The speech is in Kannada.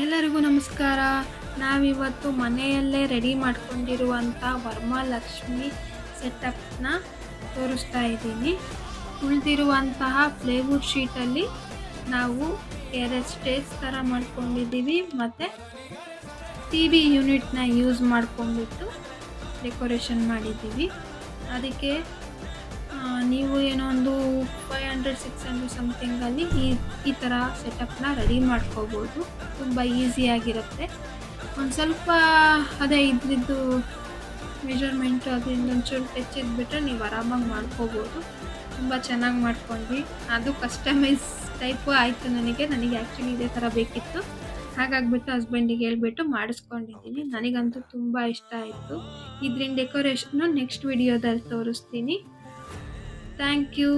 ಎಲ್ಲರಿಗೂ ನಮಸ್ಕಾರ. ನಾವಿವತ್ತು ಮನೆಯಲ್ಲೇ ರೆಡಿ ಮಾಡ್ಕೊಂಡಿರುವಂಥ ವರಮಹಾಲಕ್ಷ್ಮಿ ಸೆಟಪ್ನ ತೋರಿಸ್ತಾ ಇದ್ದೀನಿ. ಉಳಿದಿರುವಂತಹ ಪ್ಲೇವುಡ್ ಶೀಟಲ್ಲಿ ನಾವು 2 ಸ್ಟೇಜ್ ಥರ ಮಾಡ್ಕೊಂಡಿದ್ದೀವಿ ಮತ್ತು ಟಿ.ವಿ ಯೂನಿಟ್ನ ಯೂಸ್ ಮಾಡ್ಕೊಂಡ್ಬಿಟ್ಟು ಡೆಕೋರೇಷನ್ ಮಾಡಿದ್ದೀವಿ. ಅದಕ್ಕೆ ನೀವು ಏನೋ ಒಂದು 500-600 ಸಮಥಿಂಗಲ್ಲಿ ಈ ಥರ ಸೆಟಪ್ನ ರೆಡಿ ಮಾಡ್ಕೋಬೋದು. ತುಂಬ ಈಸಿಯಾಗಿರುತ್ತೆ. ಒಂದು ಸ್ವಲ್ಪ ಅದೇ ಇದ್ರದ್ದು ಮೆಜರ್ಮೆಂಟು ಅದರಿಂದ ಒಂಚೂರು ಹೆಚ್ಚಿದ್ಬಿಟ್ರೆ ನೀವು ಆರಾಮಾಗಿ ಮಾಡ್ಕೋಬೋದು. ತುಂಬ ಚೆನ್ನಾಗಿ ಮಾಡ್ಕೊಂಡ್ವಿ. ಅದು ಕಸ್ಟಮೈಸ್ ಟೈಪು ಆಯಿತು ನನಗೆ ಆ್ಯಕ್ಚುಲಿ ಇದೇ ಥರ ಬೇಕಿತ್ತು. ಹಾಗಾಗಿಬಿಟ್ಟು ಹಸ್ಬೆಂಡಿಗೆ ಹೇಳ್ಬಿಟ್ಟು ಮಾಡಿಸ್ಕೊಂಡಿದ್ದೀನಿ. ನನಗಂತೂ ತುಂಬ ಇಷ್ಟ ಆಯಿತು. ಇದ್ರಿಂದ ಡೆಕೋರೇಷನ್ನು ನೆಕ್ಸ್ಟ್ ವಿಡಿಯೋದಲ್ಲಿ ತೋರಿಸ್ತೀನಿ. Thank you.